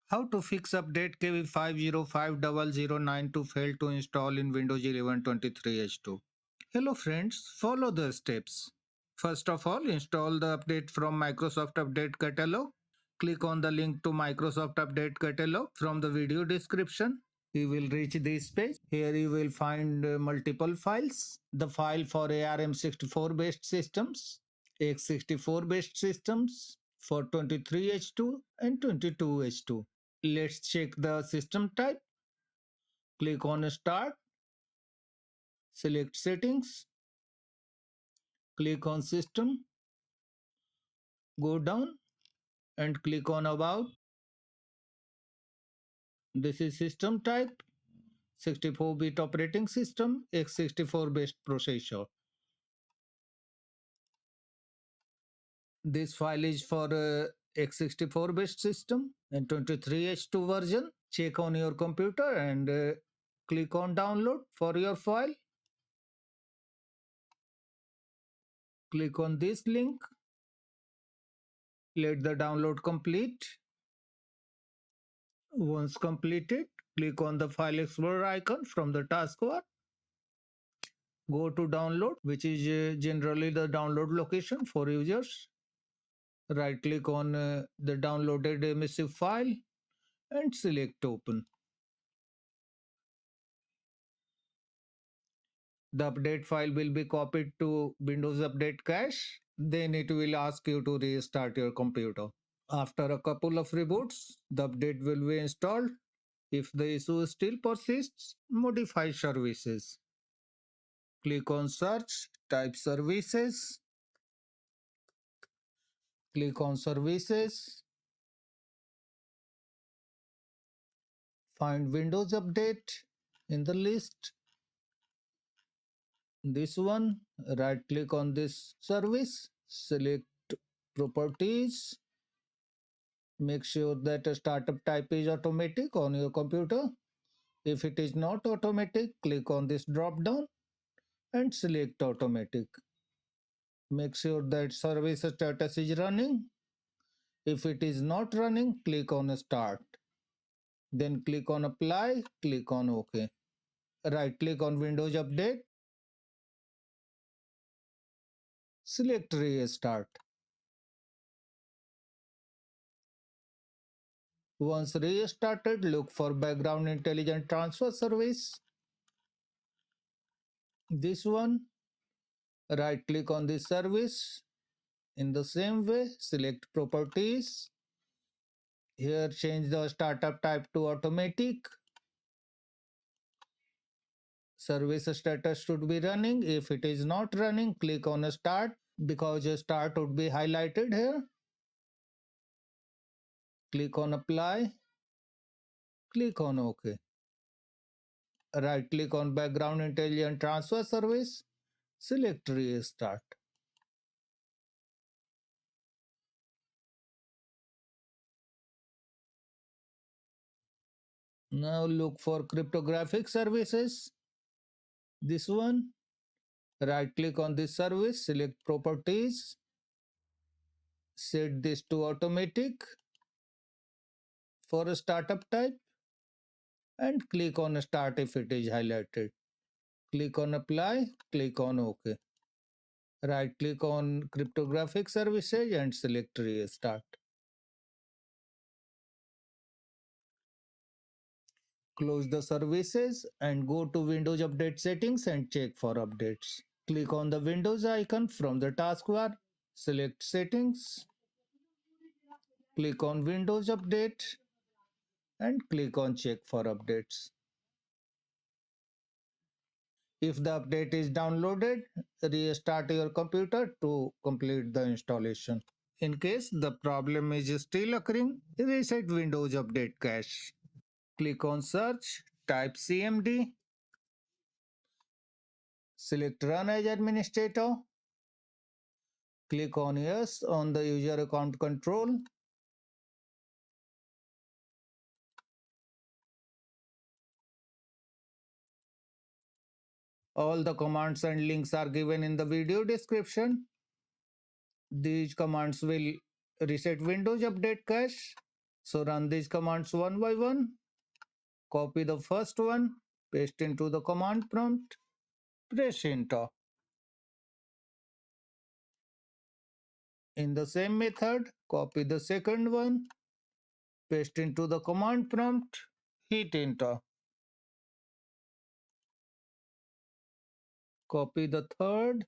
How to fix update KB5050092 failed to install in Windows 11 23H2. Hello friends, follow the steps. First of all, install the update from Microsoft Update Catalog. Click on the link to Microsoft Update Catalog from the video description. You will reach this page. Here you will find multiple files. The file for ARM64 based systems, x64 based systems for 23H2 and 22H2. Let's check the system type. Click on Start. Select Settings. Click on System. Go down and click on About. This is system type, 64-bit operating system, x64 based processor. This file is for x64 based system and 23H2 version. Check on your computer and click on download for your file. Click on this link. Let the download complete. Once completed, click on the File Explorer icon from the taskbar. Go to Download, which is generally the download location for users. Right click on the downloaded emissive file and select Open. The update file will be copied to Windows Update cache. Then it will ask you to restart your computer. After a couple of reboots, the update will be installed. If the issue still persists, modify services. Click on Search, type Services. Click on Services. Find Windows Update in the list. This one, right click on this service, select Properties. Make sure that a startup type is automatic on your computer. If it is not automatic, click on this drop down and select Automatic. Make sure that service status is running. If it is not running, click on Start. Then click on Apply, click on OK. Right click on Windows Update. Select Restart. Once restarted, look for Background Intelligent Transfer Service. This one, right click on this service. In the same way, select Properties. Here change the startup type to automatic. Service status should be running. If it is not running, click on Start because a start would be highlighted here. Click on Apply. Click on OK. Right click on Background Intelligent Transfer Service. Select Restart. Now look for cryptographic services. This one, right click on this service, select Properties, set this to automatic for a startup type and click on Start if it is highlighted. Click on Apply, click on OK. Right click on cryptographic services and select Restart. Close the services and go to Windows Update settings and check for updates. Click on the Windows icon from the taskbar, select Settings, click on Windows Update and click on Check for updates. If the update is downloaded, restart your computer to complete the installation. In case the problem is still occurring, reset Windows Update cache. Click on Search, type CMD, select Run as Administrator, click on Yes on the user account control. All the commands and links are given in the video description. These commands will reset Windows Update cache, So run these commands one by one. Copy the first one, paste into the command prompt, press enter. In the same method, copy the second one, paste into the command prompt, hit enter. Copy the third,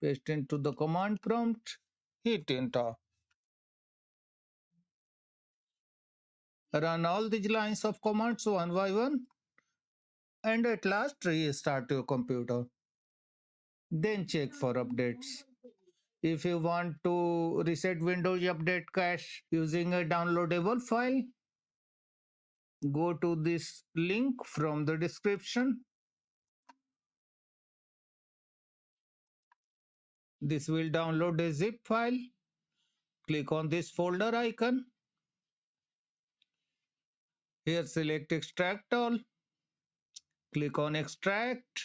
paste into the command prompt, hit enter. Run all these lines of commands one by one, and at last restart your computer. Then check for updates. If you want to reset Windows Update cache using a downloadable file, go to this link from the description. This will download a zip file. Click on this folder icon. Here select extract all. Click on extract.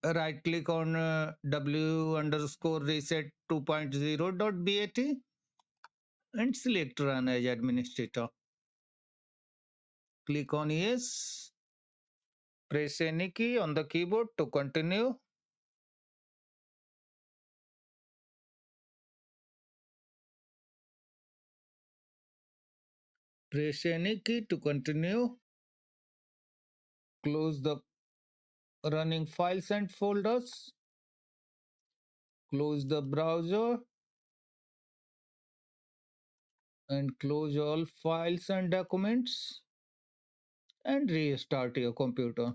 Right click on w_reset 2.0.bat and select run as administrator. Click on yes. Press any key on the keyboard to continue. Press any key to continue. Close the running files and folders. Close the browser and close all files and documents and restart your computer.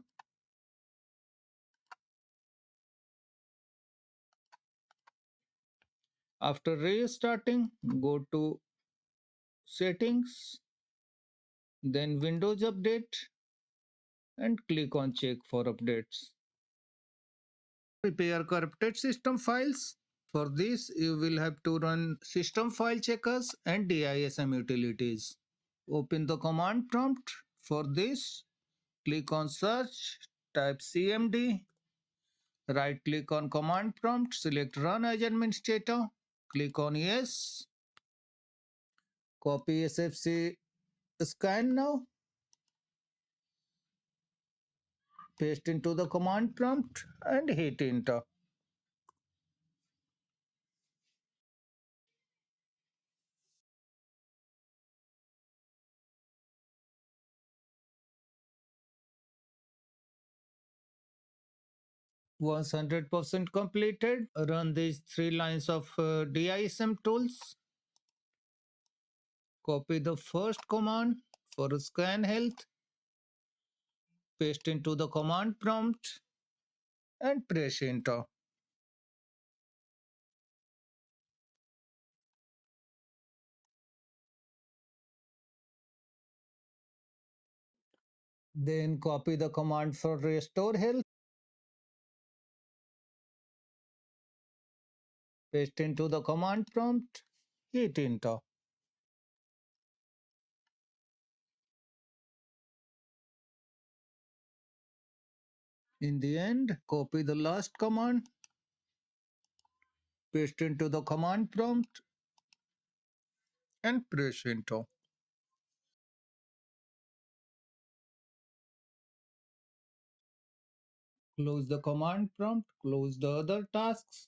After restarting, go to Settings, then Windows Update and click on Check for updates. Prepare corrupted system files. For this, you will have to run system file checkers and DISM utilities. Open the command prompt. For this, click on Search, type CMD, right click on command prompt, select Run as administrator, click on Yes, copy SFC ScanNOW, paste into the command prompt and hit enter. Once 100% completed, run these 3 lines of DISM tools. Copy the first command for ScanHealth, paste into the command prompt and press enter. Then copy the command for restore health, paste into the command prompt, hit enter. In the end, copy the last command, paste into the command prompt and press enter. Close the command prompt, close the other tasks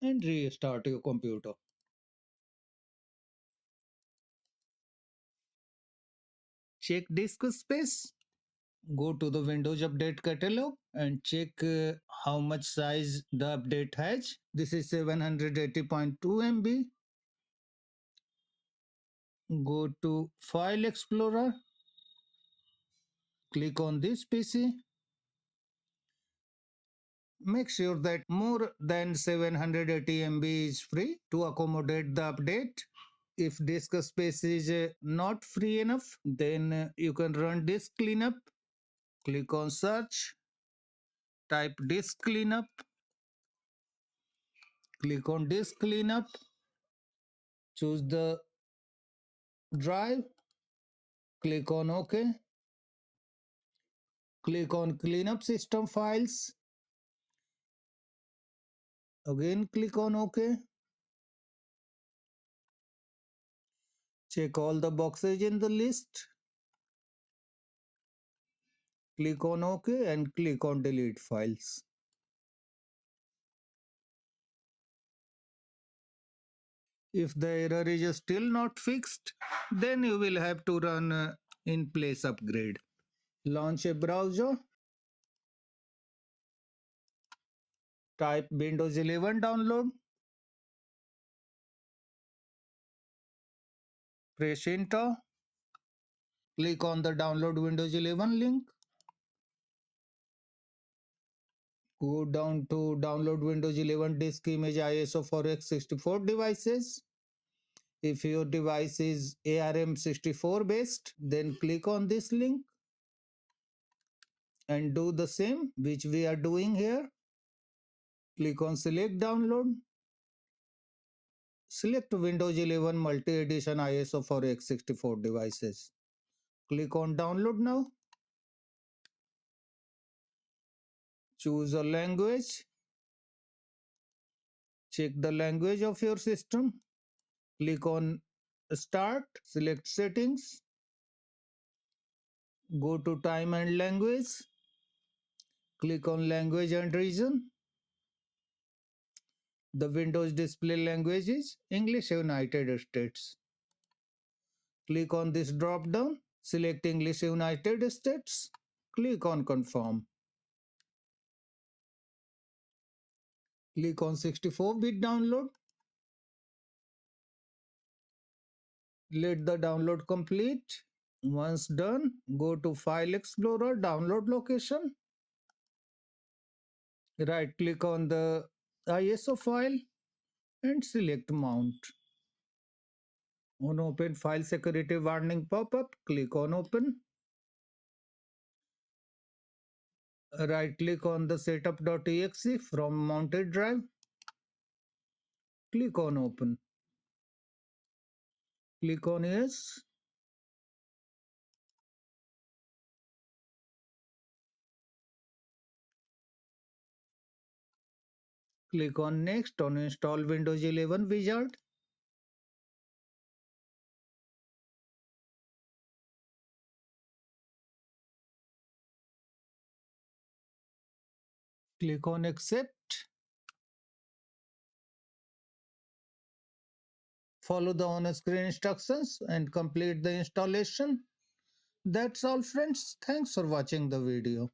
and restart your computer. Check disk space. Go to the Windows Update catalog and check how much size the update has. This is 780.2 MB. Go to File Explorer. Click on this PC. Make sure that more than 780 MB is free to accommodate the update. If disk space is not free enough, then you can run disk cleanup. Click on search, type disk cleanup, click on disk cleanup, choose the drive, click on OK, click on cleanup system files, again click on OK, Check all the boxes in the list. Click on OK and click on Delete Files. If the error is still not fixed, then you will have to run in place upgrade. Launch a browser. Type Windows 11 download. Press enter. Click on the download Windows 11 link. Go down to download Windows 11 disk image ISO for x64 devices. If your device is ARM64 based, then click on this link and do the same which we are doing here. Click on select download. Select Windows 11 multi-edition ISO for x64 devices. Click on download now. Choose a language. Check the language of your system. Click on start, select settings. Go to time and language. Click on language and region. The Windows display language is English United States. Click on this drop down. Select English United States. Click on confirm. Click on 64-bit download. Let the download complete. Once done, go to File Explorer, download location. Right click on the ISO file and select Mount. On Open File Security warning pop-up, click on Open. Right click on the setup.exe from mounted drive. Click on Open. Click on Yes. Click on Next on Install Windows 11 Wizard. Click on Accept. Follow the on-screen instructions and complete the installation. That's all friends. Thanks for watching the video.